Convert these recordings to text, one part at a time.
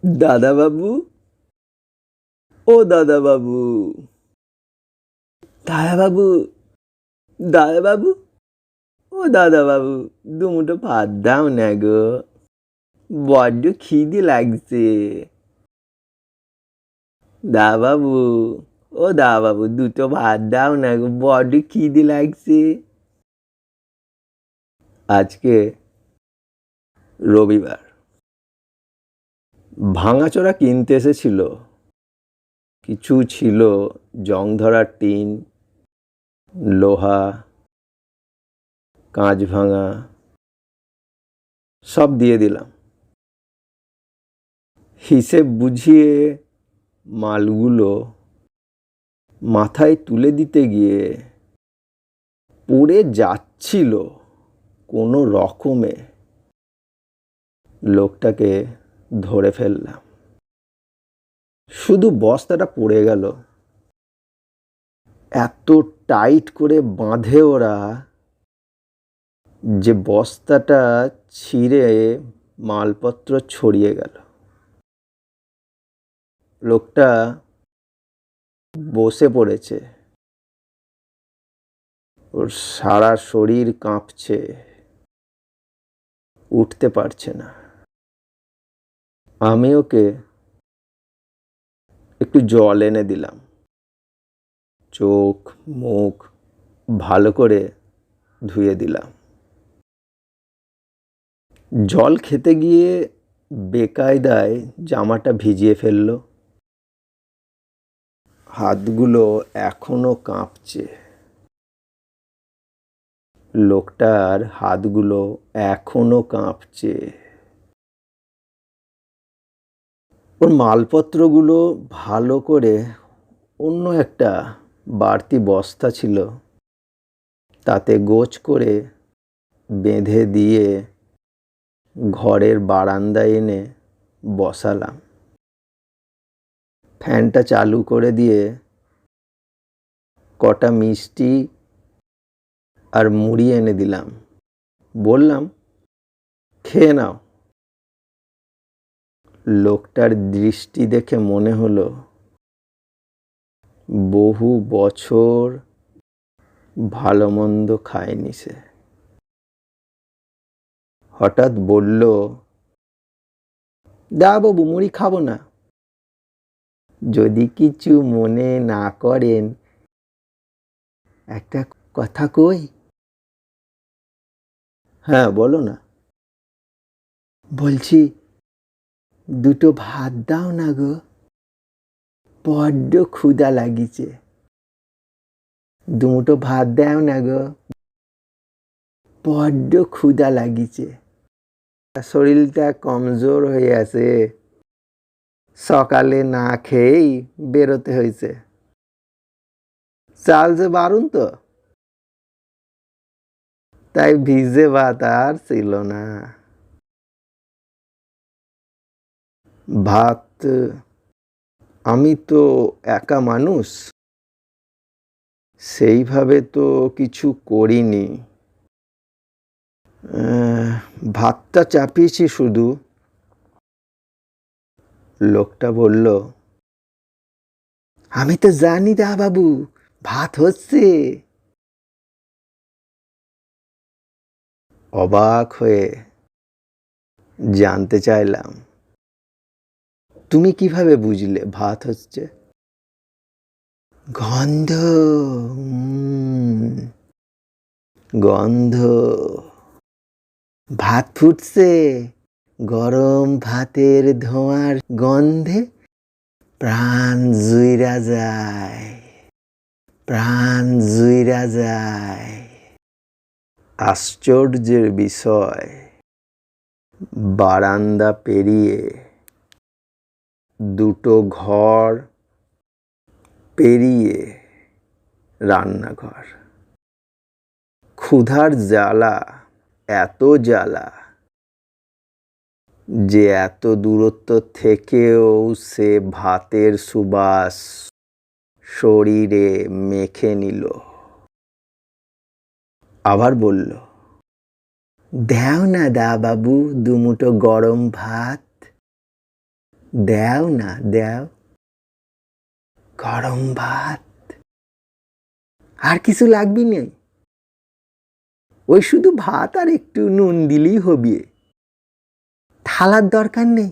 দাদা বাবু, ও দাদা বাবু, দাদা বাবু, দাদা বাবু, ও দাদা বাবু, দুমুঠো ভাত দাও না গো, বড্ড খিদে লাগছে। দাদা বাবু, ও দাদা বাবু, দুটো ভাত দাও না গো, বড্ড খিদে লাগছে। আজকে রবিবার, ভাঙাচোরা কিনতে এসেছিল। কিছু ছিল জং ধরা টিন, লোহা, কাঁচ ভাঙা, সব দিয়ে দিলাম। হিসেব বুঝিয়ে মালগুলো মাথায় তুলে দিতে গিয়ে পড়ে যাচ্ছিল কোনো রকমে। লোকটাকে ধরে ফেললাম, শুধু বস্তাটা পড়ে গেল। এত টাইট করে বাঁধে ওরা যে বস্তাটা ছিঁড়ে মালপত্র ছড়িয়ে গেল। লোকটা বসে পড়েছে, ওর সারা শরীর কাঁপছে, উঠতে পারছে না। আমি ওকে একটু জল এনে দিলাম, চোখ মুখ ভালো করে ধুয়ে দিলাম। জল খেতে গিয়ে বেকায়দায় জামাটা ভিজিয়ে ফেললো। হাতগুলো এখনো কাঁপছে, লোকটার হাতগুলো এখনো কাঁপছে। ওর মালপত্রগুলো ভালো করে অন্য একটা বাড়তি বস্তা ছিল, তাতে গোছ করে বেঁধে দিয়ে ঘরের বারান্দায় এনে বসালাম। ফ্যানটা চালু করে দিয়ে কটা মিষ্টি আর মুড়ি এনে দিলাম। বললাম, খেয়ে নাও। লোকটার দৃষ্টি দেখে মনে হলো বহু বছর ভালো মন্দ খায়নি সে। হঠাৎ বলল, দা বাবু, মুড়ি খাবো না। যদি কিছু মনে না করেন একটা কথা কই? হ্যাঁ, বলো না। বলছি, দুটো ভাত দাও না গো, বড্ড ক্ষুধা লাগিছে। দুটো ভাত দাও না গো, বড্ড ক্ষুধা লাগিছে। শরীরটা কমজোর হয়ে আছে, সকালে না খেয়েই বেরোতে হয়েছে। চাল যে বারুন তো, তাই ভিজে ভাত আর ছিল না। ভাত, আমি তো একা মানুষ, সেইভাবে তো কিছু করিনি। ভাতটা চাপিয়েছি শুধু। লোকটা বলল, আমি তো জানি দা বাবু, ভাত হচ্ছে। অবাক হয়ে জানতে চাইলাম, তুমি কিভাবে বুঝলে ভাত হচ্ছে? গন্ধ, গন্ধ, ভাত ফুটছে। গরম ভাতের ধোঁয়ার গন্ধে প্রাণ জুইরা যায়, প্রাণ জুইরা যায়। আশ্চর্যের বিষয়, বারান্দা পেরিয়ে দুটো ঘর পেরিয়ে রান্নাঘর। ক্ষুধার জ্বালা এত জ্বালা যে এত দূরত্ব থেকেও সে ভাতের সুবাস শরীরে মেখে নিল। আবার বলল, দাও না দা বাবু দুমুঠো গরম ভাত, দাও না, দাও। গরম ভাত, আর কিছু লাগবে না? ওই শুধু ভাত আর একটু নুন দিলেই হবে। থালার দরকার নেই,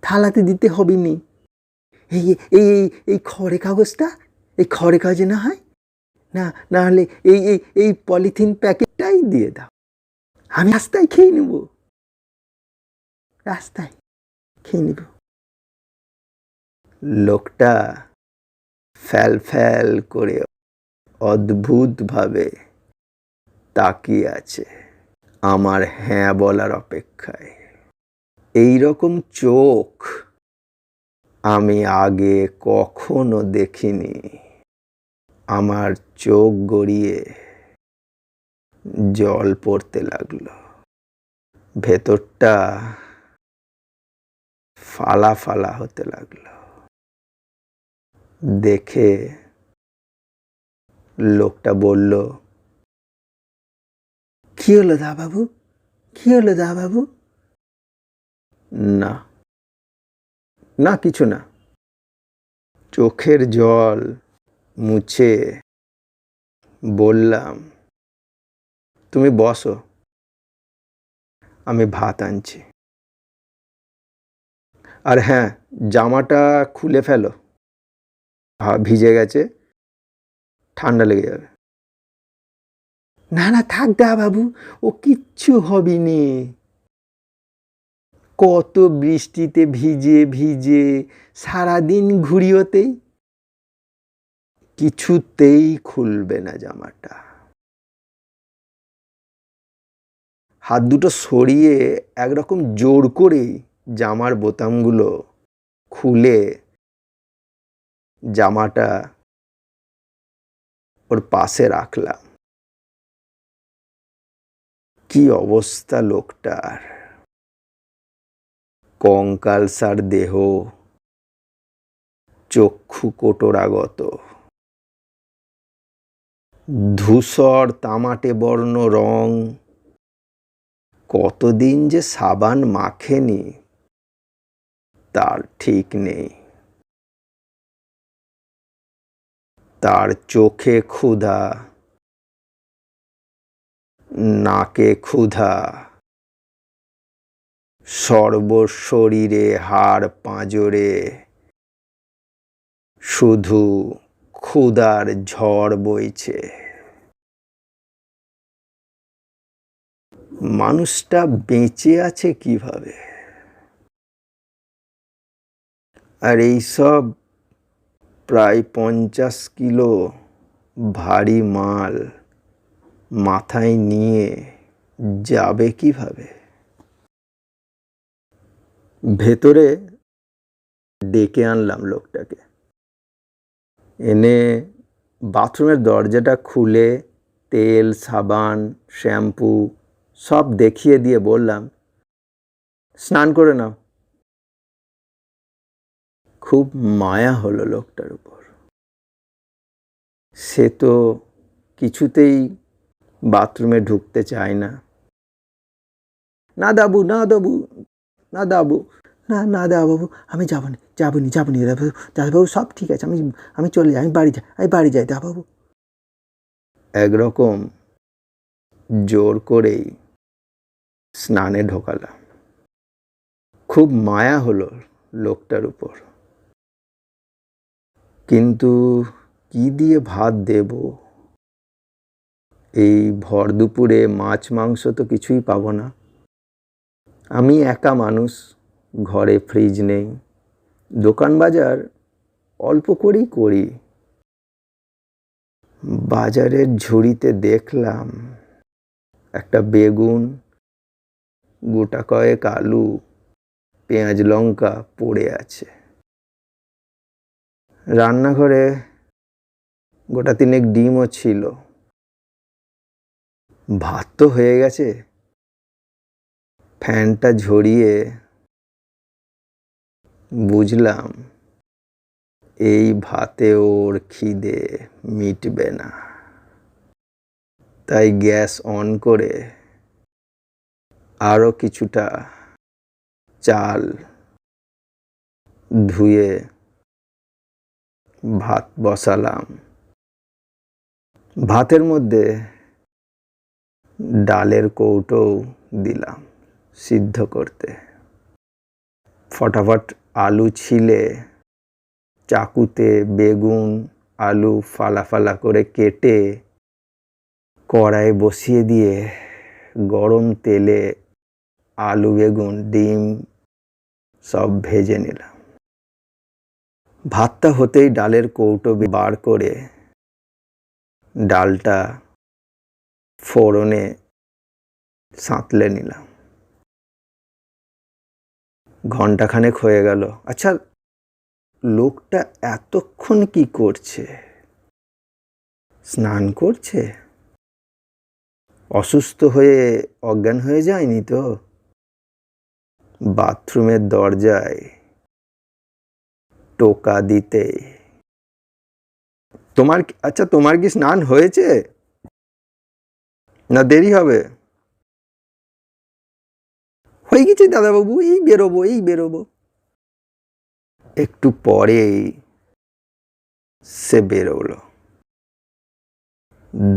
থালাতে দিতে হবে নি। এই এই এই খড়ে কাগজটা, এই খড়ে কাগজে না হয় না, না হলে এই এই এই পলিথিন প্যাকেটটাই দিয়ে দাও। আমি রাস্তায় খেয়ে নেব, রাস্তায় খেয়ে নেব। লোকটা ফ্যাল ফ্যাল করে অদ্ভুতভাবে তাকিয়ে আছে আমার হ্যাঁ বলার অপেক্ষায়। এইরকম চোখ আমি আগে কখনো দেখিনি। আমার চোখ গড়িয়ে জল পড়তে লাগলো, ভেতরটা ফালা ফালা হতে লাগলো। দেখে লোকটা বলল, কি হলো দা বাবু, কি হলো দা বাবু? না না, কিছু না। চোখের জল মুছে বললাম, তুমি বসো, আমি ভাত আনছি। আর হ্যাঁ, জামাটা খুলে ফেলো, ভিজে গেছে, ঠান্ডা লেগে যাবে। না না, থাক দা বাবু, ও কিচ্ছু হবে নি। কত বৃষ্টিতে ভিজে ভিজে সারাদিন ঘুরিওতেই কিছুতেই খুলবে না জামাটা। হাত দুটো সরিয়ে একরকম জোর করেই জামার বোতামগুলো খুলে জামাটা ওর পাশে রাখলাম। কি অবস্থা লোকটার! কঙ্কালসার দেহ, চক্ষু কোটরাগত, ধূসর তামাটে বর্ণ রং। কতদিন যে সাবান মাখেনি তার ঠিক নেই। তার চোখে ক্ষুধা, নাকে ক্ষুধা, সর্বশরীরে হাড় পাঁজরে শুধু ক্ষুধার ঝড় বইছে। মানুষটা বেঁচে আছে কিভাবে? আর এইসব প্রায় 50 কিলো ভারী মাল মাথায় নিয়ে যাবে কিভাবে? ভেতরে ডেকে আনলাম লোকটাকে, এনে বাথরুমের দরজাটা খুলে তেল, সাবান, শ্যাম্পু সব দেখিয়ে দিয়ে বললাম, স্নান করে নাও। খুব মায়া হলো লোকটার উপর। সে তো কিছুতেই বাথরুমে ঢুকতে চায় না। না দাবু, না দাবু, না দাবু, না না দাবাবু, আমি যাবনি দাদাবাবু, সব ঠিক আছে, আমি চলে যাই, আমি বাড়ি যাই দাবাবু। একরকম জোর করেই স্নানে ঢোকালাম। খুব মায়া হলো লোকটার উপর, কিন্তু কি দিয়ে ভাত দেব? এই ভর দুপুরে মাছ মাংস তো কিছুই পাবো না। আমি একা মানুষ, ঘরে ফ্রিজ নেই, দোকান বাজার অল্প করেই করি। বাজারের ঝুড়িতে দেখলাম একটা বেগুন, গোটা কয়েক আলু, পেঁয়াজ লঙ্কা পড়ে আছে। রান্নাঘরে গোটা 3 ডিমও ছিল। ভাত তো হয়ে গেছে। ফ্যানটা ঝরিয়ে বুঝলাম এই ভাতে ওর খিদে মিটবে না। তাই গ্যাস অন করে আরো কিছুটা চাল ধুয়ে ভাত বসালাম। ভাতের মধ্যে ডালের কৌটো দিলাম সিদ্ধ করতে। ফটাফট আলু ছিলে চাকুতে বেগুন আলু ফালা ফালা করে কেটে কড়াইয়ে বসিয়ে দিয়ে গরম তেলে আলু বেগুন ডিম সব ভেজে নিলাম। ভাতটা হতেই ডালের কৌটো বার করে ডালটা ফোড়নে সাঁতলে নিলাম। ঘন্টাখানেক হয়ে গেল। আচ্ছা, লোকটা এতক্ষণ কি করছে? স্নান করছে? অসুস্থ হয়ে অজ্ঞান হয়ে যায়নি তো? বাথরুমের দরজায় টোকা দিতে, তোমার কি স্নান হয়েছে না দেরি হবে? হয়ে গেছে দাদাবাবু, এই বেরোবো। একটু পরেই সে বেরোলো।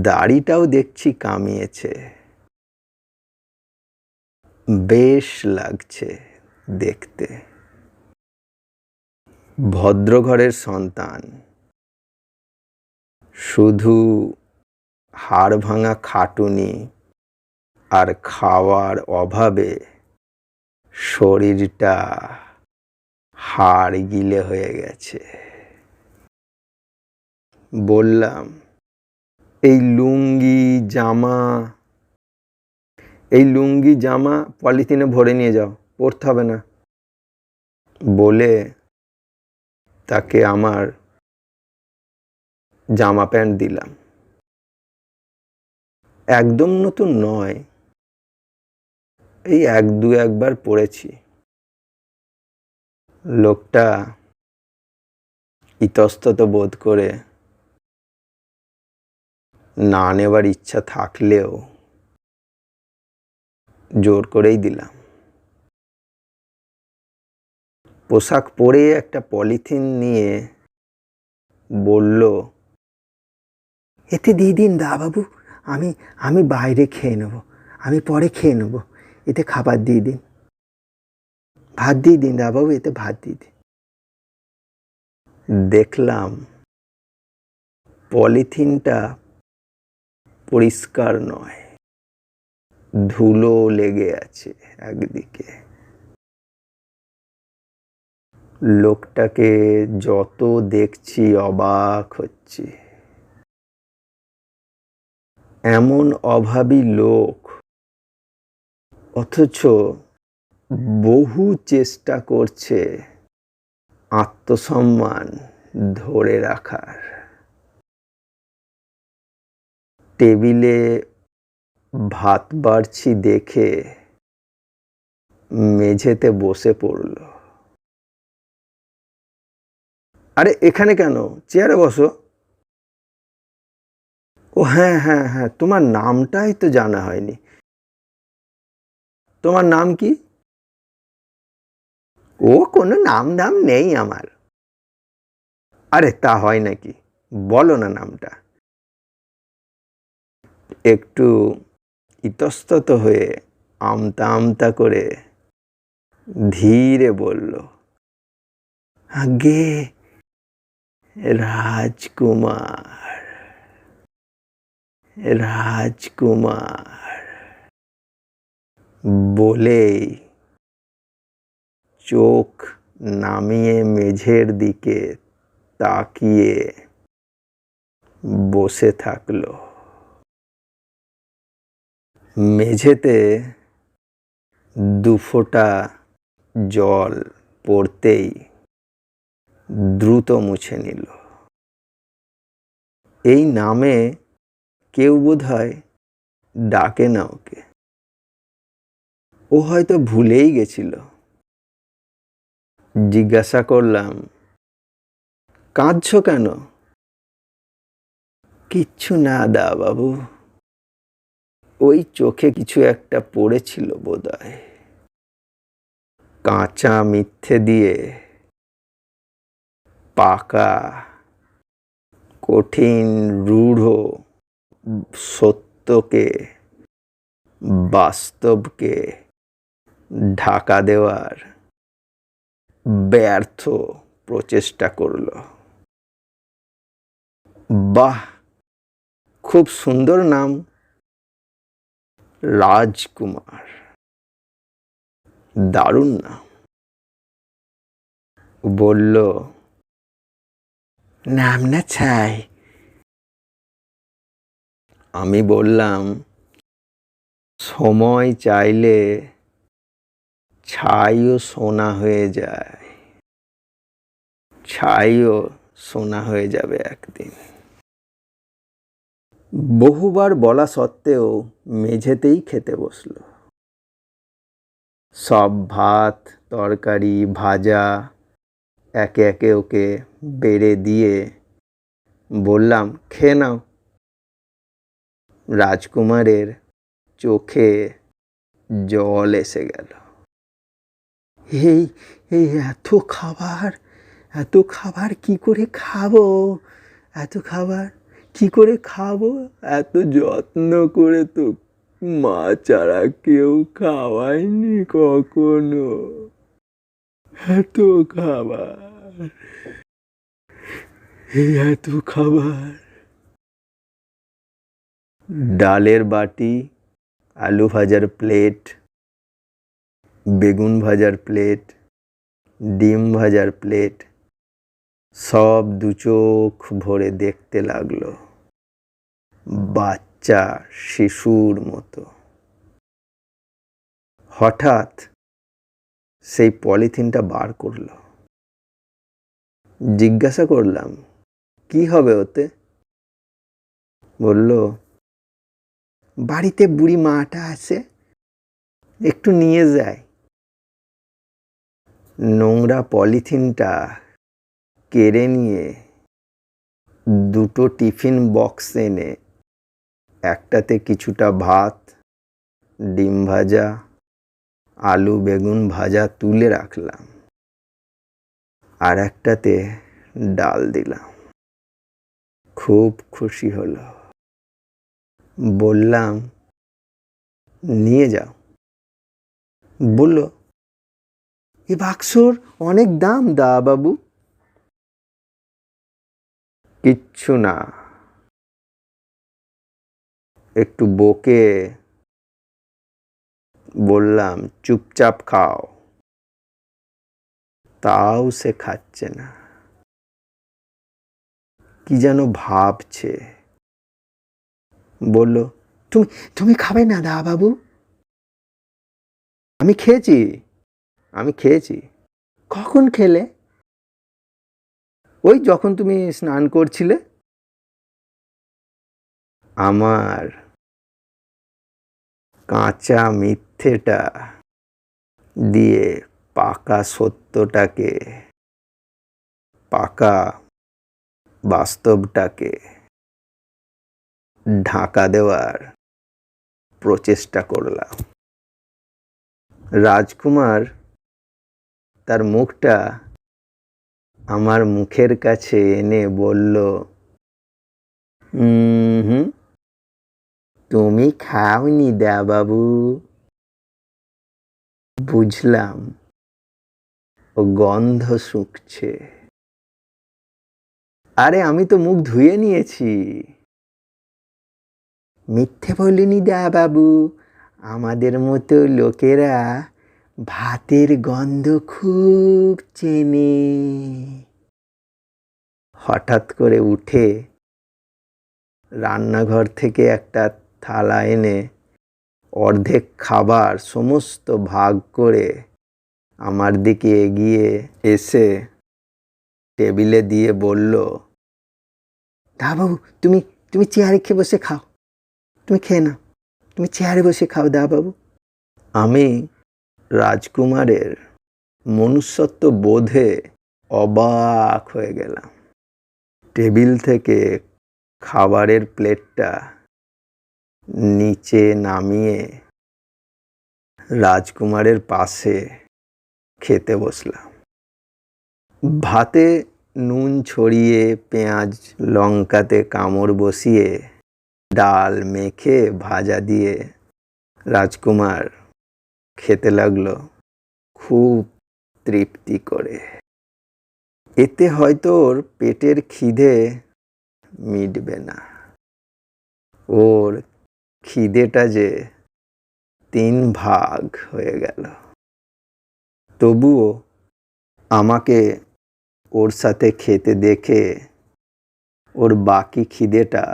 দাড়িটাও দেখছি কামিয়েছে, বেশ লাগছে দেখতে। ভদ্রঘরের সন্তান, শুধু হাড় ভাঙা খাটুনি আর খাওয়ার অভাবে শরীরটা হাড় গিলে হয়ে গেছে। বললাম, এই লুঙ্গি জামা পলিথিনে ভরে নিয়ে যাও, পরতে হবে না। বলে তাকে আমার জামা প্যান্ট দিলাম। একদম নতুন নয়, এই একবার পরেছি। লোকটা ইতস্তত বোধ করে না নেবার ইচ্ছা থাকলেও জোর করেই দিলাম। পোশাক পরে একটা পলিথিন নিয়ে বলল, এতে দিয়ে দিন দাবাবু, আমি বাইরে খেয়ে নেব, আমি পরে খেয়ে নেব, এতে খাবার দিয়ে দিন, ভাত দিয়ে দিন দাবাবু, এতে ভাত দিয়ে দিন। দেখলাম পলিথিনটা পরিষ্কার নয়, ধুলো লেগে আছে একদিকে। লোকটাকে যত দেখছি অবাক হচ্ছি। এমন অভাবী লোক, অথচ বহু চেষ্টা করছে আত্মসম্মান ধরে রাখার। টেবিলে ভাত বাড়ছি দেখে মেঝেতে বসে পড়ল। আরে এখানে কেন, চেয়ারে বসো। ও হ্যাঁ, তোমার নামটাই তো জানা হয়নি। তোমার নাম কি? ও কোনো নাম নেই আমার। আরে তা হয় নাকি, বলো না নামটা। একটু ইতস্তত হয়ে আমতা করে ধীরে বলল, আগে রাজকুমার। বলেই চোখ নামিয়ে মেঝের দিকে তাকিয়ে বসে থাকলো। মেঝেতে দুফোঁটা জল পড়তেই দ্রুত মুছে নিল। এই নামে কেউ বোধহয় ডাকে না ওকে, ও হয়তো ভুলেই গেছিল। জিজ্ঞাসা করলাম, কাঁদছো কেন? কিচ্ছু না দা বাবু, ওই চোখে কিছু একটা পড়েছিল বোধহয়। কাঁচা মিথ্যে দিয়ে পাকা, কঠিন, রূঢ় সত্যকে, বাস্তবকে ঢাকা দেওয়ার ব্যর্থ প্রচেষ্টা করল। বাহ, খুব সুন্দর নাম, রাজকুমার, দারুণ নাম। বলল, নাম না ছাই। আমি বললাম, সময় চাইলে ছাইও সোনা হয়ে যায়, ছাইও সোনা হয়ে যাবে একদিন। বহুবার বলা সত্ত্বেও মেঝেতেই খেতে বসল। সব ভাত, তরকারি, ভাজা একে একে ওকে বেড়ে দিয়ে বললাম, খেয়ে নাও। রাজকুমারের চোখে জল এসে গেল। এই এই এত খাবার কি করে খাবো? এত খাবার কি করে খাবো? এত যত্ন করে তো মা ছাড়া কেউ খাওয়ায়নি কখনো। এত খাবার, এত খাবার। ডালের বাটি, আলু ভাজার প্লেট, বেগুন ভাজার প্লেট, ডিম ভাজার প্লেট, সব দু চোখ ভরে দেখতে লাগলো, বাচ্চা শিশুর মতো। হঠাৎ সেই পলিথিনটা বার করলো। জিজ্ঞাসা করলাম, কি হবে ওতে? বলল, বাড়িতে বুড়ি মাটা আছে, একটু নিয়ে যায়। নোংরা পলিথিনটা কেড়ে নিয়ে দুটো টিফিন বক্স এনে একটাতে কিছুটা ভাত, ডিম ভাজা, আলু বেগুন ভাজা তুলে রাখলাম, আর একটাতে ডাল দিলাম। খুব খুশি হলো। বললাম, নিয়ে যাও। বলল, এ বাক্সর অনেক দাম দা বাবু। কিচ্ছু না, একটু বকে বললাম, চুপচাপ খাও। তাও সে খাচ্ছে না, কি যেন ভাবছে। বলল, তুমি তুমি খাবে না দা বাবু? আমি খেয়েছি। কখন খেলে? ওই যখন তুমি স্নান করছিলে। আমার কাঁচা মিথ্যেটা দিয়ে পাকা সত্যটাকে, পাকা বাস্তবটাকে ঢাকা দেওয়ার প্রচেষ্টা করলাম। রাজকুমার তার মুখটা আমার মুখের কাছে এনে বলল, তুমি খাওনি দা বাবু। বুঝলাম ও গন্ধ শুঁকছে। আরে আমি তো মুখ ধুয়ে নিয়েছি। মিথ্যে বলিনি দা বাবু, আমাদের মতো লোকেরা ভাতের গন্ধ খুব চেনে। হঠাৎ করে উঠে রান্নাঘর থেকে একটা থালা এনে অর্ধেক খাবার সমস্ত ভাগ করে আমার দিকে এগিয়ে এসে টেবিলে দিয়ে বলল, দা বাবু, তুমি তুমি চেয়ারে খেয়ে বসে খাও। তুমি খেয়ে নাও, তুমি চেয়ারে বসে খাও দা বাবু। আমি রাজকুমারের মনুষ্যত্ব বোধে অবাক হয়ে গেলাম। টেবিল থেকে খাবারের প্লেটটা নিচে নামিয়ে রাজকুমারের পাশে খেতে বসলাম। ভাতে নুন ছড়িয়ে পেঁয়াজ লঙ্কাতে কামড় বসিয়ে ডাল মেখে ভাজা দিয়ে রাজকুমার খেতে লাগলো খুব তৃপ্তি করে। এতে হয়তো ওর পেটের খিদে মিটবে না, ওর খিদেটা যে 3 ভাগ হয়ে গেল। তবুও আমাকে ওর সাথে খেতে দেখে ওর বাকি খিদেটা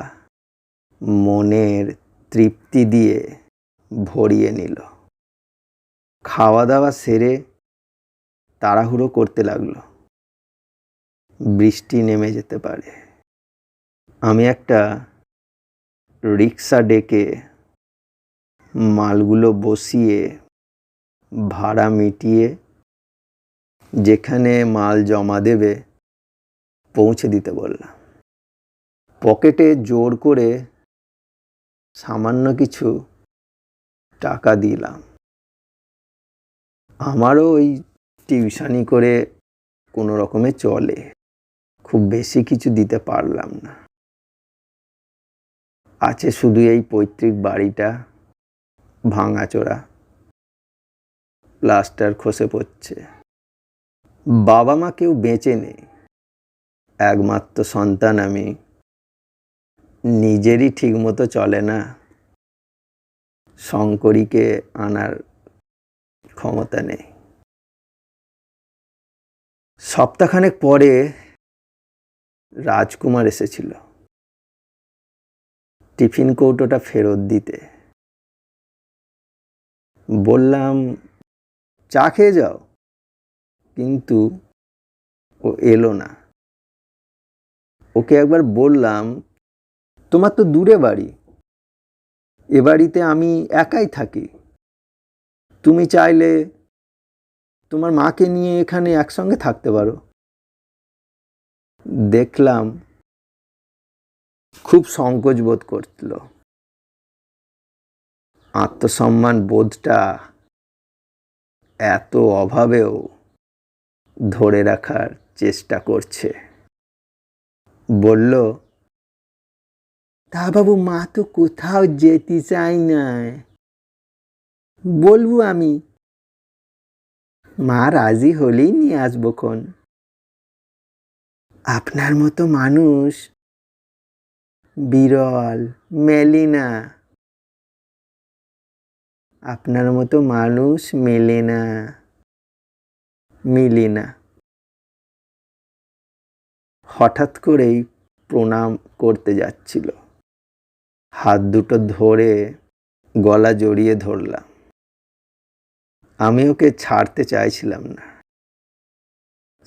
মনের তৃপ্তি দিয়ে ভরিয়ে নিল। খাওয়া দাওয়া সেরে তাড়াহুড়ো করতে লাগলো, বৃষ্টি নেমে যেতে পারে। আমি একটা রিক্সা ডেকে মালগুলো বসিয়ে ভাড়া মিটিয়ে যেখানে মাল জমা দেবে পৌঁছে দিতে বললাম। পকেটে জোর করে সামান্য কিছু টাকা দিলাম। আমারও ওই টিউশনি করে কোনো রকমে চলে, খুব বেশি কিছু দিতে পারলাম না। আছে শুধু এই পৈতৃক বাড়িটা ভাঙাচোরা, প্লাস্টার খসে পড়ছে। বাবা মা কেউ বেঁচে নেই, একমাত্র সন্তান আমি। নিজেরই ঠিক মতো চলে না, শঙ্করীকে আনার ক্ষমতা নেই। সপ্তাহখানেক পরে রাজকুমার এসেছিল টিফিন কৌটোটা ফেরত দিতে। বললাম চা খেয়ে যাও, কিন্তু ও এলো না। ওকে একবার বললাম, তোমার তো দূরে বাড়ি, এ বাড়িতে আমি একাই থাকি, তুমি চাইলে তোমার মাকে নিয়ে এখানে একসঙ্গে থাকতে পারো। দেখলাম খুব সংকোচ বোধ করছিল, আত্মসম্মান বোধটা এত অভাবেও ধরে রাখার চেষ্টা করছে। বলল, তা বাবু মা তো কোথাও যেতে চাই না, বলবো আমি, মা রাজি হলেই নিয়ে আসবো খন। আপনার মতো মানুষ বিরল, মেলে না। আপনার মতো মানুষ মেলে না, মিলে না। হঠাৎ করেই প্রণাম করতে যাচ্ছিল, হাত দুটো ধরে গলা জড়িয়ে ধরলাম। আমি ওকে ছাড়তে চাইছিলাম না।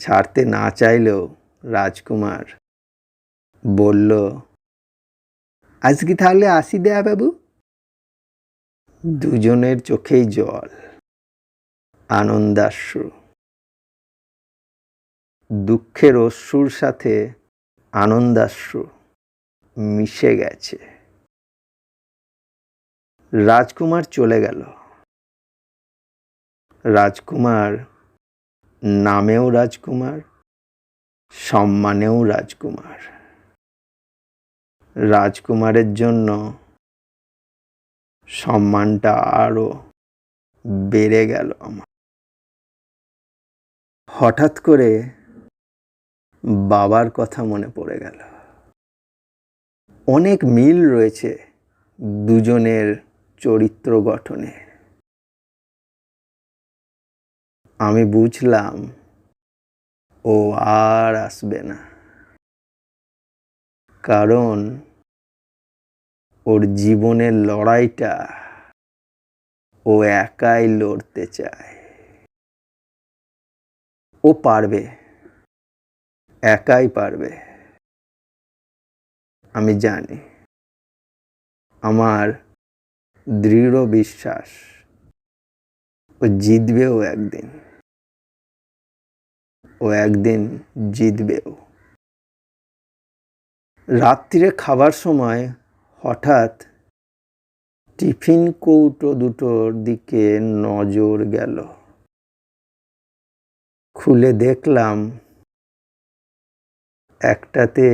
ছাড়তে না চাইলেও রাজকুমার বলল, আজকে তাহলে আসি দেয়া বাবু। দুজনের চোখেই জল, আনন্দাশ্রু। দুঃখের অশ্রুর সাথে আনন্দাশ্রু মিশে গেছে। রাজকুমার চলে গেল। রাজকুমার নামেও রাজকুমার, সম্মানেও রাজকুমার। রাজকুমারের জন্য সম্মানটা আরো বেড়ে গেল আমার। হঠাৎ করে বাবার কথা মনে পড়ে গেল। অনেক মিল রয়েছে দুজনের চরিত্র গঠনে। আমি বুঝলাম ও আর আসবে না, কারণ ওর জীবনের লড়াইটা ও একাই লড়তে চায়। ও পারবে, একাই পারবে, আমি জানি। আমার দৃঢ় বিশ্বাস ও জিতবেও একদিন, ও একদিন জিতবেও। রাত্রিরে খাবার সময় হঠাৎ টিফিন কৌটো দুটোর দিকে নজর গেল। খুলে দেখলাম একটাতে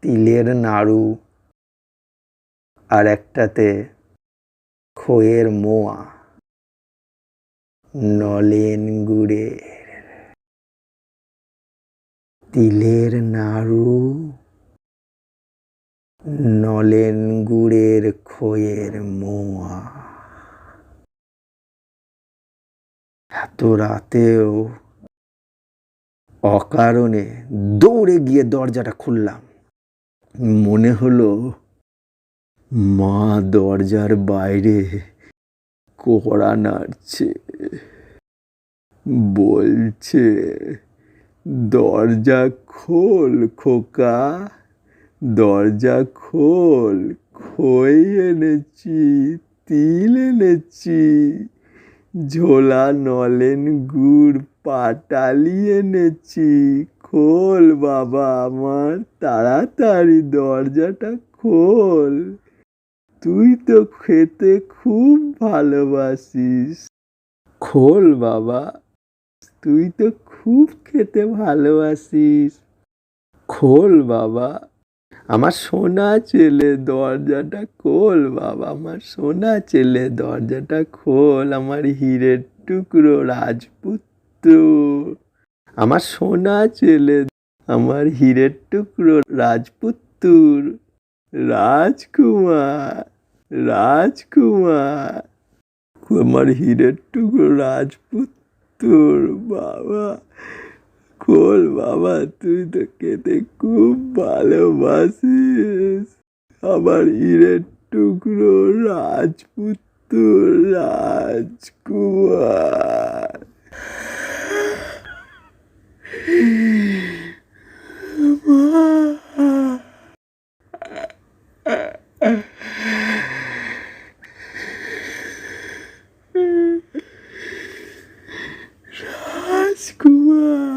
তিলের নাড়ু আর একটাতে খইয়ের মোয়া, নলেন গুড়ের। তিলের নাড়ু, নলেন গুড়ের খইয়ের মোয়া। এত রাতেও অকারণে দৌড়ে গিয়ে দরজাটা খুললাম। মনে হলো মা দরজার বাইরে কড়া নাড়ছে, বলছে, দরজা খোল খোকা, দরজা খোল, খই এনেছি, তিল এনেছি, ঝোলা নলেন গুড় পাটালি এনেছি, খোল বাবা আমার, তাড়াতাড়ি দরজাটা খোল, তুই তো খেতে খুব ভালোবাসিস, খোল বাবা, তুই তো খুব খেতে ভালোবাসিস, খোল বাবা, আমার সোনা ছেলে, দরজাটা খোল বাবা, আমার সোনা ছেলে, দরজাটা খোল, আমার হীরের টুকরো রাজপুত্র, আমার সোনা ছেলে, আমার হীরের টুকরো রাজপুত্র, রাজকুমার, রাজকুমার, আমার হীরের টুকরো রাজপুত্র, বাবা খোল বাবা, তুই তো খেতে খুব ভালোবাসিস, আমার হীরের টুকরো রাজপুত্র, রাজকুমার। রাজকুমার,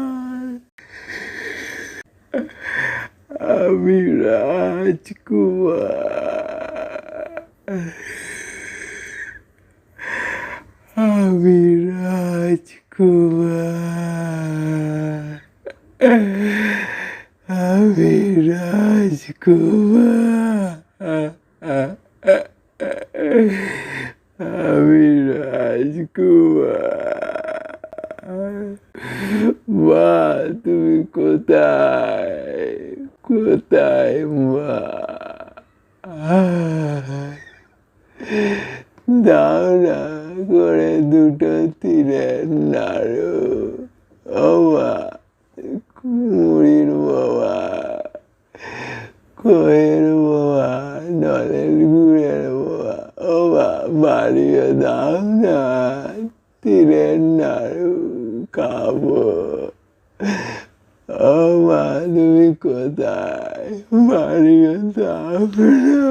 আমি রাজকুমার, আমি রাজকুমার, আমি রাজকুমার, আমি রাজকুমার। মা তুমি কোথায়, কোথায় মা? দাও না করে দুটো তিলের নাড়ু, ও মা, মুড়ির বাবা, খইয়ের বাবা, নলেন গুড়ের বাবা, ও মা, বাড়িয়ে দাও না, তিলের নাড়ু খাবো। ও মা তুমি কোথায়, বাড়িয়ে দাও না।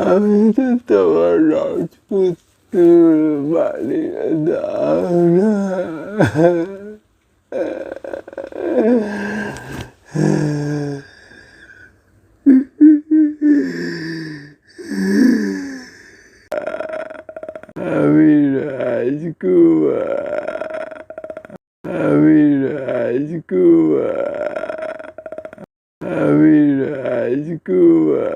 আমি তো তোমার রাজপুত্র, বাড়িয়ে দাও না। আমি রাজকুমার, আমি রাজকুমার, আমি রাজকুমার।